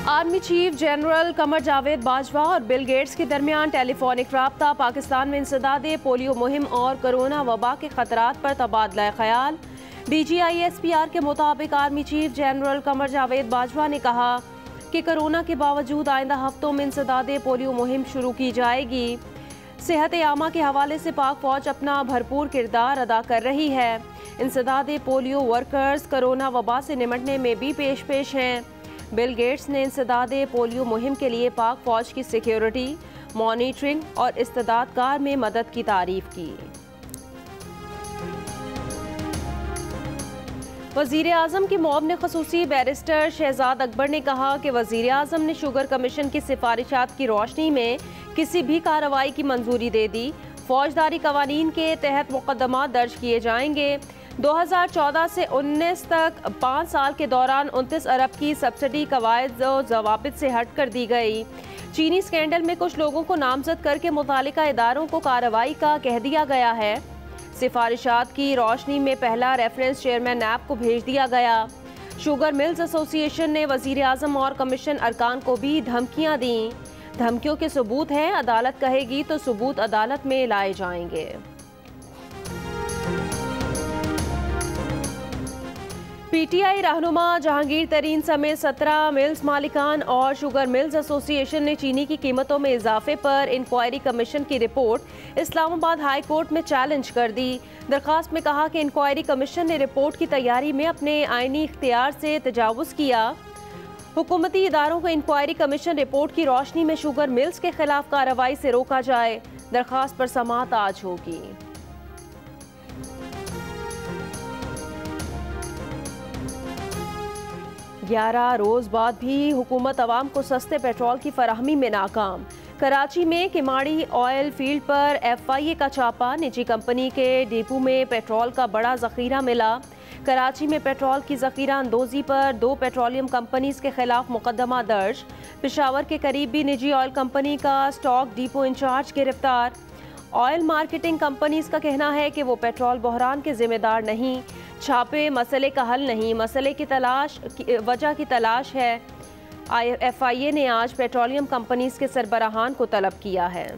Army chief general Qamar Javed Bajwa और Bill Gates के दरमियान टेलीफोनिक राब्ता, पाकिस्तान में इंसदादे पोलियो मुहिम और कोरोना वबा के खतरात पर तबादला ख्याल। DGISPR के मुताबिक army chief general Qamar Javed Bajwa ने कहा कि कोरोना के बावजूद आइंदा हफ्तों में इंसदादे पोलियो मुहिम शुरू की जाएगी। सेहत आमा के हवाले से पाक फौज अपना भरपूर किरदार अदा कर रही है। इंसदादे पोलियो वर्कर्स कोरोना वबा से निमटने में भी पेश हैं। बिल गेट्स ने इंसदादे पोलियो मुहिम के लिए पाक फौज की सिक्योरिटी, मॉनिटरिंग और इस्तेदाद कार में मदद की तारीफ की। वज़ीर आज़म की मौब ने ख़ुसूसी बैरिस्टर शहजाद अकबर ने कहा कि वज़ीर आज़म ने शुगर कमीशन की सिफारिशात की रोशनी में किसी भी कार्रवाई की मंजूरी दे दी। फौजदारी कवानीन के तहत मुकदमा दर्ज किए जाएंगे। 2014 से 19 तक 5 साल के दौरान 29 अरब की सब्सिडी कवायद ज़वाबित से हट कर दी गई। चीनी स्कैंडल में कुछ लोगों को नामजद करके मुतालिका इदारों को कार्रवाई का कह दिया गया है। सिफारिशात की रोशनी में पहला रेफरेंस चेयरमैन नैब को भेज दिया गया। शुगर मिल्स एसोसिएशन ने वज़ीर आज़म और कमीशन अरकान को भी धमकियां दी। धमकियों के सबूत हैं, अदालत कहेगी तो सबूत अदालत में लाए जाएंगे। PTI रहनुमा जहांगीर तरीन समेत 17 मिल्स मालिकान और शुगर मिल्स एसोसिएशन ने चीनी की कीमतों में इजाफे पर इंक्वायरी कमीशन की रिपोर्ट इस्लामाबाद हाई कोर्ट में चैलेंज कर दी। दरख्वास्त में कहा कि इंक्वायरी कमीशन ने रिपोर्ट की तैयारी में अपने आईनी इख्तियार से तजावुज़ किया। हुकूमती इदारों को इंक्वायरी कमीशन रिपोर्ट की रोशनी में शुगर मिल्स के खिलाफ कार्रवाई से रोका जाए। दरख्वास्त पर समाअत आज होगी। 11 रोज़ बाद भी हुकूमत अवाम को सस्ते पेट्रोल की फराहमी में नाकाम। कराची में किमाड़ी ऑयल फील्ड पर FIA का छापा। निजी कंपनी के डिपो में पेट्रोल का बड़ा ज़ख़ीरा मिला। कराची में पेट्रोल की ज़ख़ीरा अंदोज़ी पर 2 पेट्रोलियम कंपनीज़ के खिलाफ मुकदमा दर्ज। पेशावर के करीब भी निजी ऑयल कंपनी का स्टॉक डिपो इंचार्ज गिरफ्तार। ऑयल मार्केटिंग कंपनीज़ का कहना है कि वो पेट्रोल बहरान के जिम्मेदार नहीं। छापे मसले का हल नहीं, मसले की वजह की तलाश है। FIA ने आज पेट्रोलियम कंपनीज़ के सरबराहान को तलब किया है।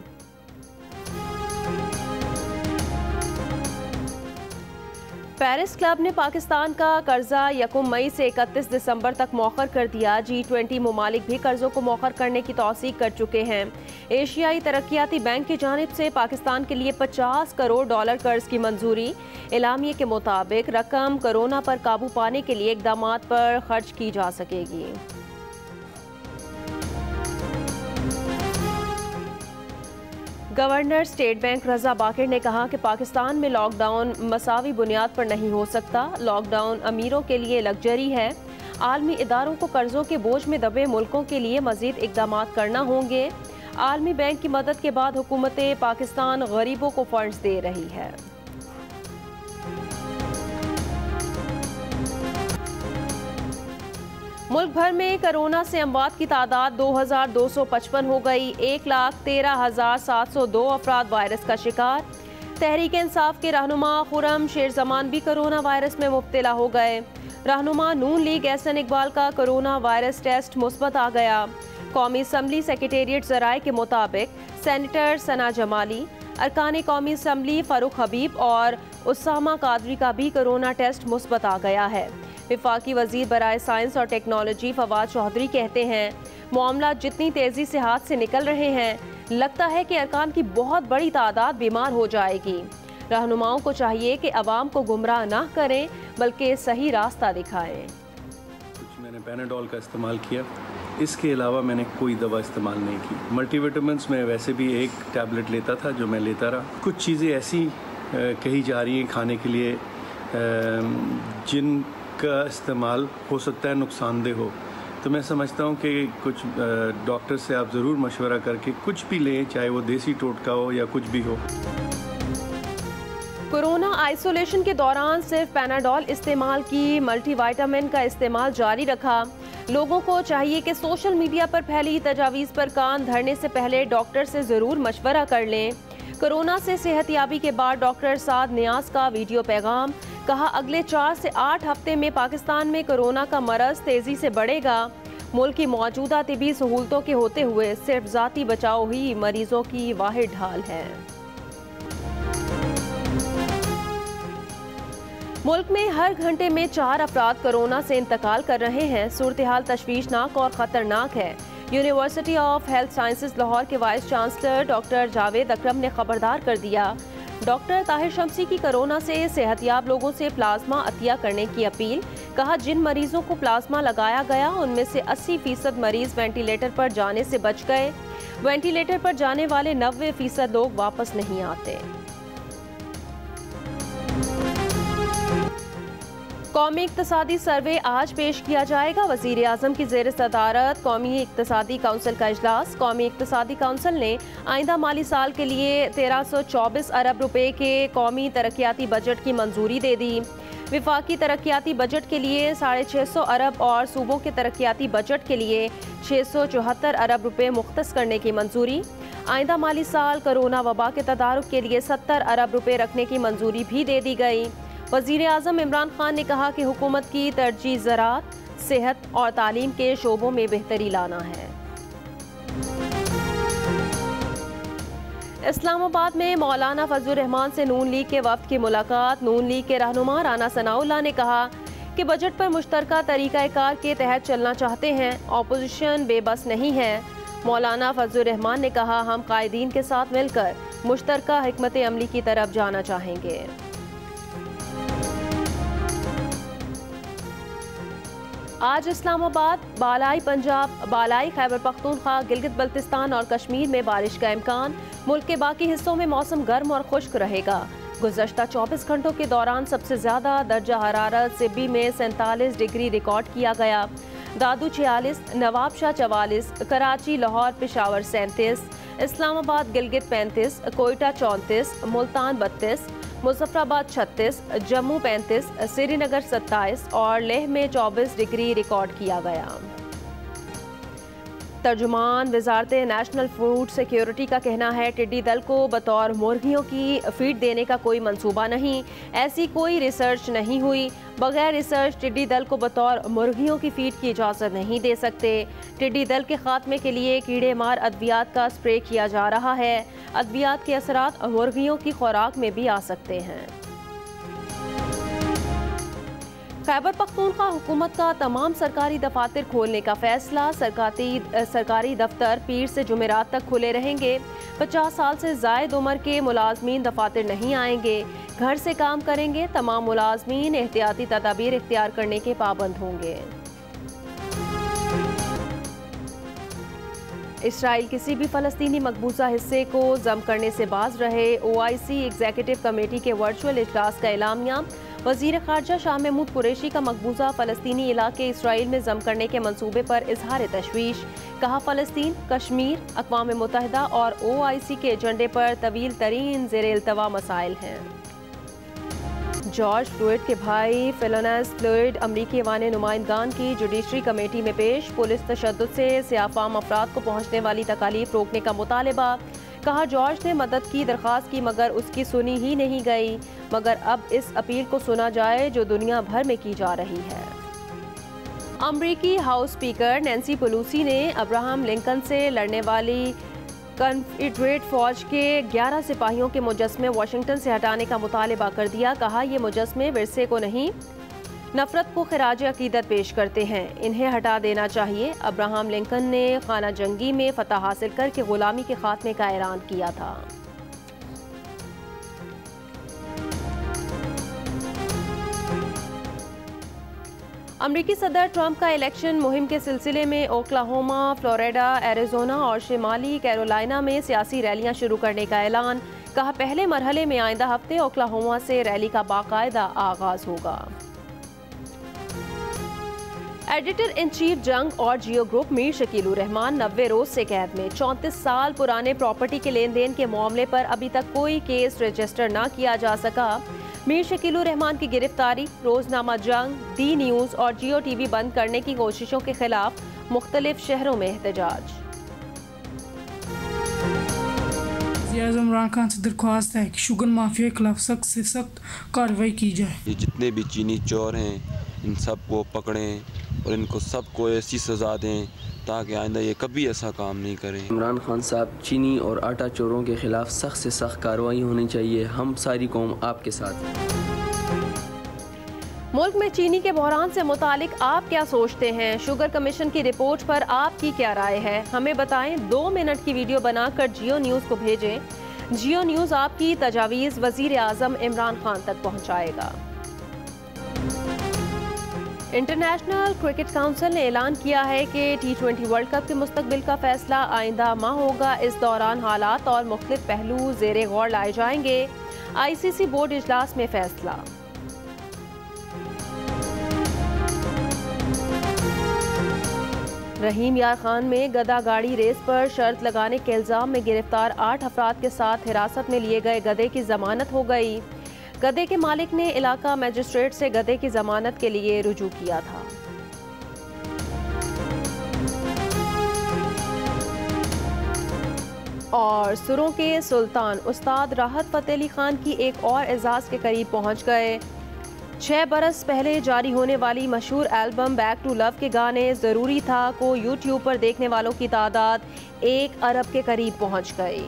पेरिस क्लब ने पाकिस्तान का कर्जा 1 मई से 31 दिसंबर तक मौखर कर दिया। G20 ममालिक भी कर्जों को मौखर करने की तौसीक कर चुके हैं। एशियाई तरक्याती बैंक की जानिब से पाकिस्तान के लिए $50 करोड़ कर्ज की मंजूरी। एलामिये के मुताबिक रकम कोरोना पर काबू पाने के लिए इकदामात पर खर्च की जा सकेगी। गवर्नर स्टेट बैंक रजा बाकिर ने कहा कि पाकिस्तान में लॉकडाउन मसावी बुनियाद पर नहीं हो सकता। लॉकडाउन अमीरों के लिए लग्जरी है। आलमी इदारों को कर्जों के बोझ में दबे मुल्कों के लिए मजीद इकदामात करना होंगे। आलमी बैंक की मदद के बाद हुकूमत पाकिस्तान गरीबों को फंड्स दे रही है। मुल्क भर में कोरोना से अमवात की तादाद 2255 हो गई। 1,13,702 अफराद वायरस का शिकार। तहरीक इंसाफ के रहनुमा खुरम शेर जमान भी कोरोना वायरस में मुब्तला हो गए। रहनुमा नून लीग एहसन इकबाल का कोरोना वायरस टेस्ट मुस्बत आ गया। कौमी असम्बली सेक्रेटेरिएट ज़राए के मुताबिक सेनेटर सना जमाली, अरकान कौमी असम्बली फ़ारूक हबीब और उसामा कादरी का भी कोरोना टेस्ट मुस्बत आ गया है। विफाकी वजीर बराए साइंस और टेक्नोलॉजी फवाद चौधरी कहते हैं, मामला जितनी तेज़ी से हाथ से निकल रहे हैं, लगता है कि अरकान की बहुत बड़ी तादाद बीमार हो जाएगी। रहनुमाओं को चाहिए कि अवाम को गुमराह ना करें बल्कि सही रास्ता दिखाएं। कुछ मैंने पैनाडोल का इस्तेमाल किया, इसके अलावा मैंने कोई दवा इस्तेमाल नहीं की। मल्टीविटामिन्स में वैसे भी एक टैबलेट लेता था जो मैं लेता रहा। कुछ चीज़ें ऐसी कही जा रही हैं खाने के लिए जिनका इस्तेमाल हो सकता है नुकसानदेह हो, तो मैं समझता हूँ कि कुछ डॉक्टर से आप ज़रूर मशवरा करके कुछ भी लें, चाहे वो देसी टोटका हो या कुछ भी हो। कोरोना आइसोलेशन के दौरान सिर्फ पैनाडोल इस्तेमाल की, मल्टीविटामिन का इस्तेमाल जारी रखा। लोगों को चाहिए कि सोशल मीडिया पर फैली तजावीज़ पर कान धरने से पहले डॉक्टर से ज़रूर मशवरा कर लें। कोरोना से सेहतयाबी के बाद डॉक्टर साद नियाज का वीडियो पैगाम, कहा अगले 4 से 8 हफ्ते में पाकिस्तान में कोरोना का मरज़ तेज़ी से बढ़ेगा। मुल्क की मौजूदा तिबी सहूलतों के होते हुए सिर्फ ज़ाती बचाव ही मरीजों की वाहिद ढाल है। मुल्क में हर घंटे में 4 अफराद कोरोना से इंतकाल कर रहे हैं। सूरत हाल तशवीशनाक और ख़तरनाक है। University of health sciences Lahore के वाइस चांसलर डॉक्टर जावेद अकरम ने खबरदार कर दिया। डॉक्टर ताहिर शम्सी की कोरोना से सेहतयाब लोगों से प्लाज्मा अतिया करने की अपील। कहा, जिन मरीजों को प्लाज्मा लगाया गया उनमें से 80% मरीज वेंटिलेटर पर जाने से बच गए। वेंटिलेटर पर जाने वाले 90% लोग वापस नहीं आते। कौमी इक्तसादी सर्वे आज पेश किया जाएगा। वज़ीर आज़म की ज़ेर सदारत कौमी इक्तसादी काउंसिल का इजलास। कौमी इक्तसादी काउंसिल ने आइंदा माली साल के लिए 1324 अरब रुपए के कौमी तरक्याती बजट की मंजूरी दे दी। विफाकी तरक्याती बजट के लिए 650 अरब और सूबों के तरक्याती बजट के लिए 674 अरब रुपए मुख्तस करने की मंजूरी। आइंदा माली साल कोरोना वबा के तदारुक के लिए 70 अरब रुपए रखने की मंजूरी भी दे दी गई। वज़ीर आज़म इमरान खान ने कहा कि हुकूमत की तरजीह ज़राअत, सेहत और तालीम के शोबों में बेहतरी लाना है। इस्लामाबाद में मौलाना फजलुर रहमान से नून लीग के वफ़द की मुलाकात। नून लीग के रहनुमा राना सनाउल्लाह ने कहा कि बजट पर मुश्तरका तरीक़ाकार के तहत चलना चाहते हैं। ऑपोजिशन बेबस नहीं है। मौलाना फजलुर रहमान ने कहा, हम कायदीन के साथ मिलकर मुश्तरका हिकमत अमली की तरफ जाना चाहेंगे। आज इस्लामाबाद, बालाई पंजाब, बालाई खैबर पख्तूनख्वा, गिलगित बल्तिस्तान और कश्मीर में बारिश का इम्कान। मुल्क के बाकी हिस्सों में मौसम गर्म और खुश्क रहेगा। गुज़श्ता 24 घंटों के दौरान सबसे ज़्यादा दर्जा हरारत सिब्बी में 47 डिग्री रिकॉर्ड किया गया। दादू 46, नवाबशाह 44, कराची, लाहौर, पेशावर 37, इस्लामाबाद, गिलगित 35, कोयटा 34, मुल्तान 32, मुजफ्फराबाद 36, जम्मू 35, श्रीनगर 27 और लेह में 24 डिग्री रिकॉर्ड किया गया। तर्जुमान वजारत नेशनल फूड सिक्योरिटी का कहना है, टिड्डी दल को बतौर मुर्गियों की फीड देने का कोई मंसूबा नहीं। ऐसी कोई रिसर्च नहीं हुई। बगैर रिसर्च टिड्डी दल को बतौर मुर्गियों की फीड की इजाज़त नहीं दे सकते। टिड्डी दल के खात्मे के लिए कीड़े मार अद्वियात का स्प्रे किया जा रहा है। अद्वियात के असरात मुर्गियों की खुराक में भी आ सकते हैं। खैबर पख्तूनख्वा हुकूमत का तमाम सरकारी दफातर खोलने का फैसला। सरकारी दफ्तर पीर से जुमेरात तक खुले रहेंगे। 50 साल से ज़ायद उम्र के मुलाजमीन दफातर नहीं आएंगे, घर से काम करेंगे। तमाम मुलाजमीन एहतियाती तदाबीर इख्तियार करने के पाबंद होंगे। इसराइल किसी भी फ़लस्तीनी मकबूजा हिस्से को जम करने से बाज रहे। OIC एग्जीक्यूटिव कमेटी के वर्चुअल इजलास का एलामिया। वज़ीर ख़ारजा शाह महमूद कुरैशी का मकबूजा फ़लस्तीनी इलाके इसराइल में जम करने के मंसूबे पर इजहार तशवीश। कहा, फ़लस्तीन, कश्मीर अक़वाम मुत्तहिदा और OIC के एजेंडे पर तवील तरीन ज़ेर इल्तवा मसाइल हैं। जॉर्ज फ्लॉयड के भाई फिलोनेस फ्लॉयड अमरीकी ऐवान नुमाइंदगान की जुडिशरी कमेटी में पेश। पुलिस तशद्दुद से सियाफाम अफराद को पहुँचने वाली तकालीफ रोकने का मुतालबा। कहा, जॉर्ज ने मदद की दरख्वास्त की मगर उसकी सुनी ही नहीं गई। मगर अब इस अपील को सुना जाए जो दुनिया भर में की जा रही है। अमरीकी हाउस स्पीकर नैन्सी पेलोसी ने अब्राहम लिंकन से लड़ने वाली कन्फेडरेट फौज के 11 सिपाहियों के मुजस्मे वाशिंगटन से हटाने का मुतालबा कर दिया। कहा, ये मुजस्मे विरसे को नहीं, नफरत को खिराज अकीदत पेश करते हैं। इन्हें हटा देना चाहिए। अब्राहम लिंकन ने खाना जंगी में फतह हासिल करके गुलामी के खात्मे का ऐलान किया था। अमरीकी सदर ट्रंप का इलेक्शन मुहिम के सिलसिले में ओक्लाहोमा, फ्लोरिडा, एरिजोना और शिमाली कैरोलिना में सियासी रैलियां शुरू करने का ऐलान। कहा, पहले मरहले में आइंदा हफ्ते ओक्लाहोमा से रैली का बाकायदा आगाज होगा। एडिटर इन चीफ जंग और जियो ग्रुप मीर शकील उर रहमान 90 रोज से कैद में। 34 साल पुराने प्रॉपर्टी के लेन देन के मामले पर अभी तक कोई केस रजिस्टर न किया जा सका। मीर शकील उर रहमान की गिरफ्तारी, रोजनामा जंग, डी न्यूज और जियो टीवी बंद करने की कोशिशों के खिलाफ मुख्तलिफ शहरों में एहतजाज। वज़ीर-ए-आज़म इमरान खान से दरख्वास्त है कि शुगर माफिया के खिलाफ सख्त से सख्त कार्रवाई की जाए। ये जितने भी चीनी चोर हैं इन सब को पकड़ें और इनको सबको ऐसी सज़ा दें ताकि आइंदा ये कभी ऐसा काम नहीं करें। इमरान खान साहब, चीनी और आटा चोरों के खिलाफ सख्त से सख्त कार्रवाई होनी चाहिए। हम सारी कौम आपके साथ हैं। मुल्क में चीनी के बहरान से मुतालिक आप क्या सोचते हैं? शुगर कमीशन की रिपोर्ट पर आपकी क्या राय है? हमें बताएं। 2 मिनट की वीडियो बनाकर जियो न्यूज़ को भेजें। जियो न्यूज़ आपकी तजावीज़ वज़ीर आज़म इमरान खान तक पहुँचाएगा। इंटरनेशनल क्रिकेट काउंसिल ने ऐलान किया है कि T20 वर्ल्ड कप के मुस्तकबिल का फैसला आइंदा माह होगा। इस दौरान हालात और मुख्तलिफ पहलू ज़ेरे गौर लाए जाएंगे। ICC बोर्ड इजलास में फैसला। रहीम यार खान में गधा गाड़ी रेस पर शर्त लगाने के इल्ज़ाम में गिरफ्तार 8 अफराद के साथ हिरासत में लिए गए गधे की जमानत हो गई। गधे के मालिक ने इलाका मजिस्ट्रेट से गधे की जमानत के लिए रुजू किया था। और सुरों के सुल्तान उस्ताद राहत फ़तेह अली खान की एक और एजाज़ के करीब पहुंच गए। 6 बरस पहले जारी होने वाली मशहूर एल्बम बैक टू लव के गाने ज़रूरी था को यूट्यूब पर देखने वालों की तादाद 1 अरब के करीब पहुंच गई।